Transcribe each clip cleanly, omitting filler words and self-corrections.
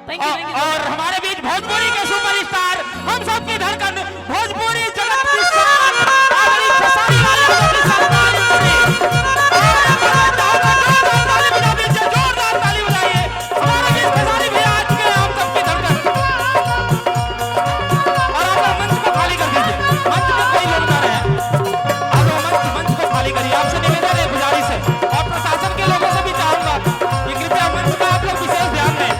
और हमारे बीच भोजपुरी के सुपरस्टार, हम सबकी धड़कन, भोजपुरी जगत की शान, आदरणीय खेसारी लाल यादव की सरकार जोरदार ताली बजाइए। हमारे बीच खेसारी भैया आज के हम सबकी धड़कन। और आप लोग मंच को खाली कर दीजिए, मंच में कई लोग जा रहे हैं, आप लोग मंच को खाली करिए। आपसे निवेदन है, गुजारिश है, और प्रशासन के लोगों से भी चाहूंगा कि कृपया मंच का आप लोग विशेष ध्यान दें।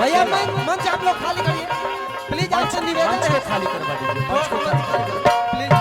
भैया मंच आप लोग खाली करिए प्लीज। आपसे निवेदन है, खाली करवा दीजिए मंच को, खाली प्लीज।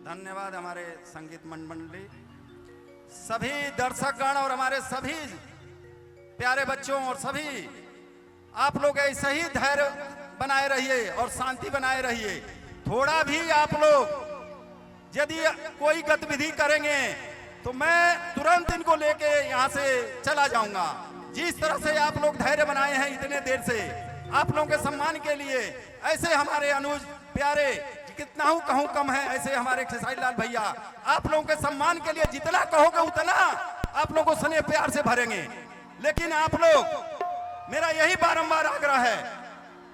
धन्यवाद हमारे संगीत मंडली, सभी दर्शकगण और हमारे सभी प्यारे बच्चों, और सभी आप लोग ऐसे ही धैर्य बनाए रहिए और शांति बनाए रहिए। थोड़ा भी आप लोग यदि कोई गतिविधि करेंगे तो मैं तुरंत इनको लेके यहाँ से चला जाऊंगा। जिस तरह से आप लोग धैर्य बनाए हैं इतने देर से, आप लोगों के सम्मान के लिए ऐसे हमारे अनुज प्यारे, कितना हूं कहूं कम है, ऐसे हमारे खेसारी लाल भैया, आप लोगों के सम्मान के लिए जितना कहोगे उतना आप लोगों को स्नेह प्यार से भरेंगे। लेकिन आप लोग, मेरा यही बारंबार आग्रह है,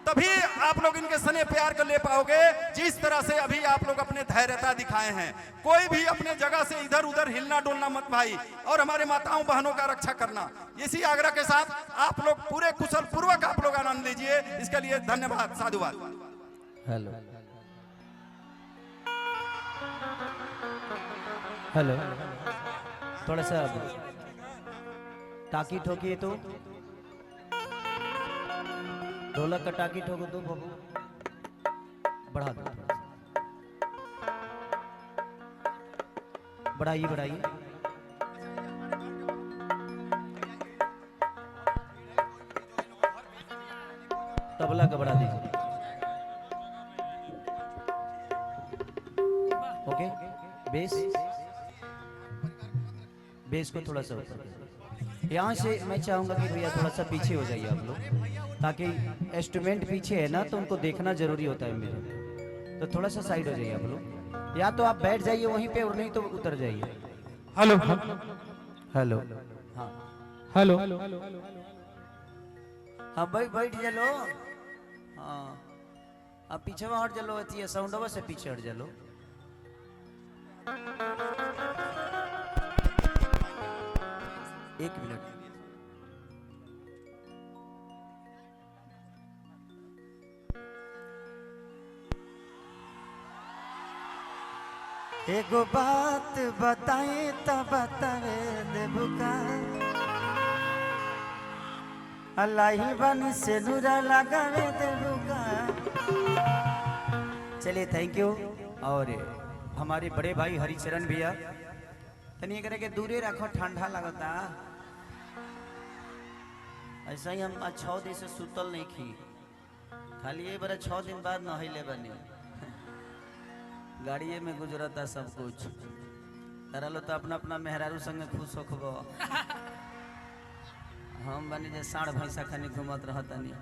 तभी आप लोग इनके स्नेह प्यार को ले पाओगे जिस तरह से अभी आप लोग अपने धैर्यता दिखाए हैं। कोई भी अपने जगह से इधर उधर हिलना डोलना मत भाई, और हमारे माताओं बहनों का रक्षा करना। इसी आग्रह के साथ आप लोग पूरे कुशल पूर्वक आप लोग आनंद लीजिए। इसके लिए धन्यवाद, साधुवाद। हेलो हेलो, थोड़ा सा टाकी ठोकिए तो, ढोलक का टाकी ठोको दो बाबू, बढ़ा दो, बढ़ाइए बढ़ाइए। तबला का बढ़ा दीजिए। ओके, बेस को थोड़ा सा ऊपर। यहाँ से मैं चाहूंगा कि भैया थोड़ा सा पीछे हो जाइए आप लोग, ताकि इंस्ट्रूमेंट पीछे है ना तो उनको देखना जरूरी होता है मेरे, तो थोड़ा सा साइड हो जाइए आप लोग, या तो आप बैठ जाइए वहीं पे और नहीं तो उतर जाइए। हेलो हेलो, हाँ हेलो, हाँ भाई बैठ चलो, हाँ अब पीछे में हट चलो, साउंड से पीछे हट चलो। एक मिनट, एगो बात बताए तब बतावे देबुका, अल्लाह बन से दूरा लगावे देबुका। चलिए थैंक यू। और हमारे बड़े भाई हरिचरण भैया तनी करे के दूरे रखो, ठंडा लगता। ऐसा ही हम 6 दिन से सुतल नहीं खी, खाली ये बार 6 दिन बाद नहले बने। गाड़िए में गुजरता सब कुछ। तारा लो तो अपना अपना मेहरारू संगे खुश होखबो। हम बनी जे साढ़ भैंसा खानी घूमत रहतनी।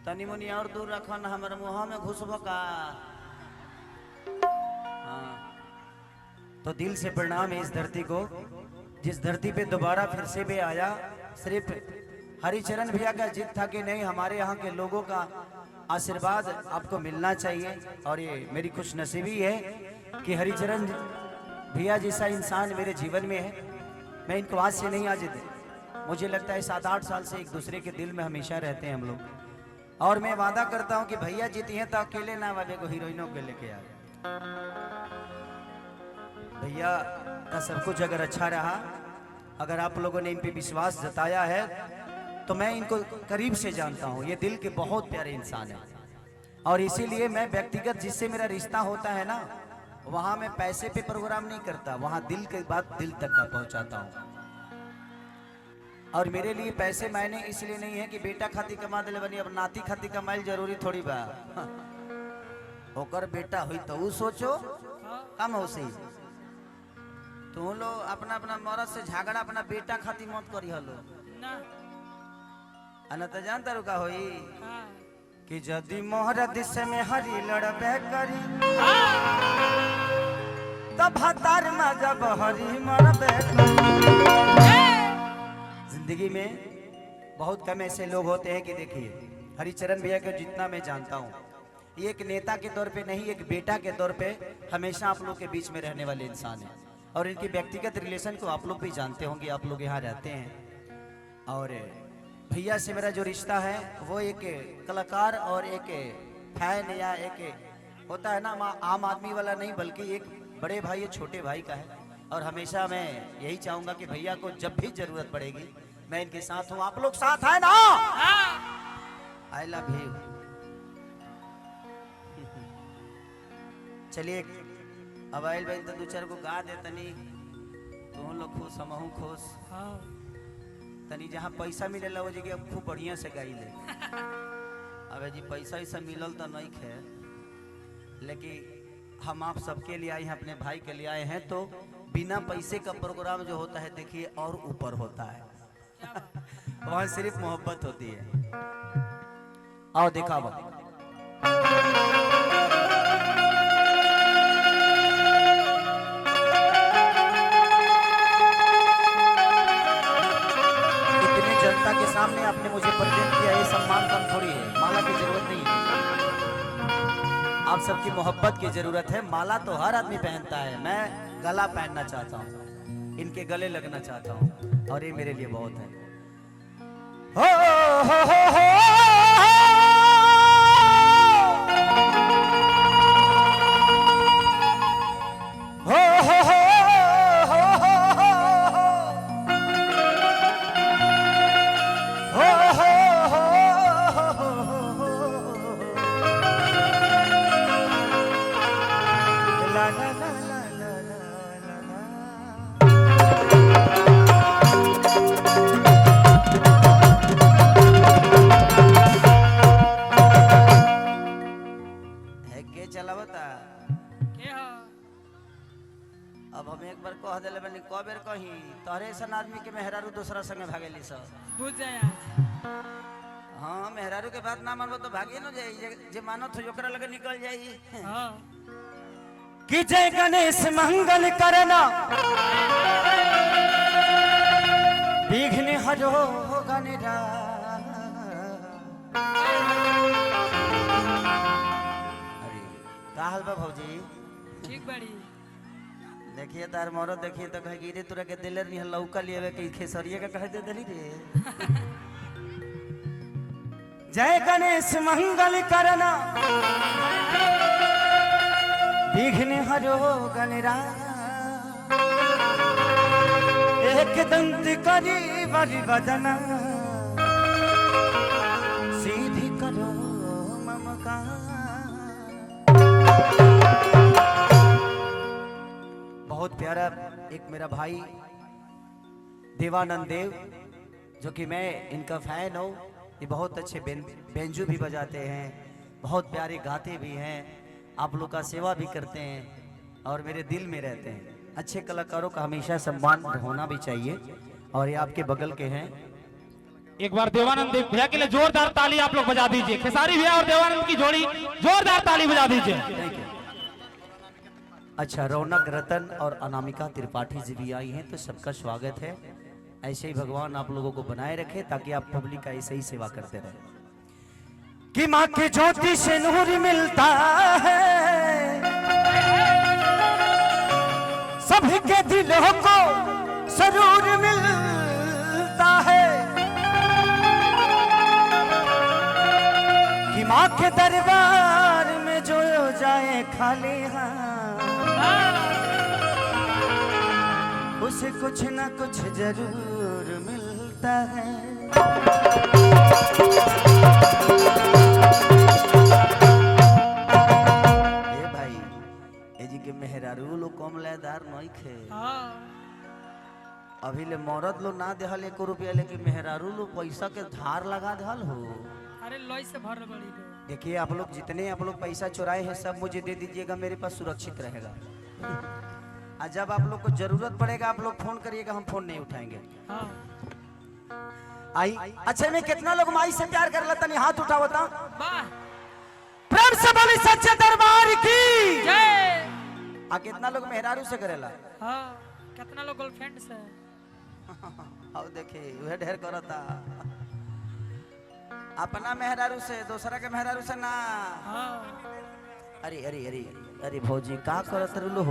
तनी मुनी और दूर रखो ना, हमारे मुँह में घुसबो का। हाँ तो दिल से प्रणाम है इस धरती को, जिस धरती पे दोबारा फिर से भी आया। सिर्फ हरिचरण भैया का जिद था कि नहीं, हमारे यहाँ के लोगों का आशीर्वाद आपको मिलना चाहिए। और ये मेरी खुश नसीबी है कि हरिचरण भैया जैसा इंसान मेरे जीवन में है। मैं इनको आज से नहीं, आज मुझे लगता है 7-8 साल से एक दूसरे के दिल में हमेशा रहते हैं हम लोग। और मैं वादा करता हूँ कि भैया जीती हैं तो अकेले ना वाले को हीरोइनों के लेके आए। भैया का सब कुछ अगर अच्छा रहा, अगर आप लोगों ने इन पे विश्वास जताया है, तो मैं इनको करीब से जानता हूँ। ये दिल के बहुत प्यारे इंसान है। और इसीलिए मैं व्यक्तिगत जिससे मेरा रिश्ता होता है ना, वहाँ मैं पैसे पे प्रोग्राम नहीं करता, वहाँ दिल की बात दिल तक का पहुँचाता हूँ। और मेरे लिए पैसे मायने इसलिए नहीं है कि बेटा खाती कमा दिले बनी, अब नाती खाती कमाइल जरूरी थोड़ी बा। होकर बेटा हुई तो वो सोचो कम हो सही। तुम लोग अपना अपना मरद से झगड़ा अपना बेटा खाती मत करी हलो ना, तो जानता रुका होई कि जदि मोहरद से में हरी लड़बे करी तब हतार में जब हरी मरबे करी। जिंदगी में बहुत कम ऐसे लोग होते हैं कि देखिए हरिचरण भैया को जितना मैं जानता हूँ, ये एक नेता के तौर पे नहीं, एक बेटा के तौर पे हमेशा आप लोग के बीच में रहने वाले इंसान हैं। और इनकी व्यक्तिगत रिलेशन को आप लोग भी जानते होंगे, आप लोग यहाँ रहते हैं। और भैया से मेरा जो रिश्ता है वो एक कलाकार और एक फैन या एक होता है ना आम आदमी वाला नहीं, बल्कि एक बड़े भाई या छोटे भाई का है। और हमेशा मैं यही चाहूँगा कि भैया को जब भी जरूरत पड़ेगी मैं इनके साथ हूँ। आप लोग साथ हैं ना? I love you. चलिए अब आइल भाई तो 2-4 को गा दे तनी, तुम लोग खुश हमहू खुश। तनी जहाँ पैसा मिलेला वो जगह खूब बढ़िया से गाई ले। अबे जी पैसा ऐसा मिलल तो नहीं खे, लेकिन हम आप सबके लिए आए हैं, अपने भाई के लिए आए हैं। तो बिना पैसे का प्रोग्राम जो होता है देखिए और ऊपर होता है। वहाँ सिर्फ मोहब्बत होती है। आओ देखा के सामने आपने मुझे प्रेजेंट किया, ये सम्मान कम थोड़ी है। माला की जरूरत नहीं है, आप सबकी मोहब्बत की जरूरत है। माला तो हर आदमी पहनता है, मैं गला पहनना चाहता हूँ, इनके गले लगना चाहता हूँ, और ये मेरे लिए बहुत है। अब हम एक बार कह दिले बनी क बेर कही तोहरे ऐसा आदमी के मेहरारू दूसरा संगे भागेली सब बुझ जाए। हाँ मेहरारू के बात ना मानबो तो भागे न जाई, जे मानो तो ओकरा लगे निकल जाई। हाँ कि जय गणेश मंगल करना विघ्न हरो गणरा। अरे का हाल बा भौजी? ठीक बड़ी। देखिए तार मोरो देखिए तो कहे गिरे तुरा के दिलर नहीं लौका लिए के खेसरिया के कहे दे दली रे। जय गणेश मंगल करना विघ्न हरो गणरा। ए एक दंत करी बड़ी बदना सीधी करो ममकार। बहुत प्यारा एक मेरा भाई देवानंद देव, जो कि मैं इनका फैन हूँ। ये बहुत अच्छे बेंजू भी बजाते हैं, बहुत प्यारे गाते भी हैं, आप लोग का सेवा भी करते हैं और मेरे दिल में रहते हैं। अच्छे कलाकारों का हमेशा सम्मान होना भी चाहिए और ये आपके बगल के हैं। एक बार देवानंद भैया के लिए जोरदार ताली आप लोग बजा दीजिए। खेसारी भैया और देवानंद की जोड़ी, जोरदार ताली बजा दीजिए। Thank you. अच्छा, रौनक रतन और अनामिका त्रिपाठी जी भी आई हैं, तो सबका स्वागत है। ऐसे ही भगवान आप लोगों को बनाए रखे ताकि आप पब्लिक का ऐसे ही सेवा करते रहे। कि माँ के ज्योति से नूर मिलता है, सभी के दिलों को सरूर मिलता है। कि माँ के दरबार में जो जाए खाली हाथ, उसे कुछ ना कुछ जरूर मिलता है। ए भाई, ए जी के मेहरारू लो कम लेदार नहीं खे। हाँ अभी ले मौरत लो ना देहल 1 रुपया, लेकिन मेहरारू लो पैसा के धार लगा दहल हो। अरे लॉय से भर बड़ी लो। देखिए, आप लोग जितने आप लोग पैसा चुराए हैं सब मुझे दे दीजिएगा, मेरे पास सुरक्षित रहेगा। और जब आप लोग को जरूरत पड़ेगा आप लोग फोन करिएगा, हम फोन नहीं उठाएंगे। हाँ आई अच्छा, मैं कितना लोग माई से प्यार कर लेता, नहीं हाथ उठावता। वाह प्रेम से बोली सच्चे दरबार की जय। आ कितना लोग मेहरारू से करेला। हाँ कितना लोग गर्लफ्रेंड से। आओ देखिए, वह ढेर करता अपना मेहरारू से, दूसरा के मेहरारू से ना। हाँ अरे अरे अरे अरे भौजी का करत रहलो।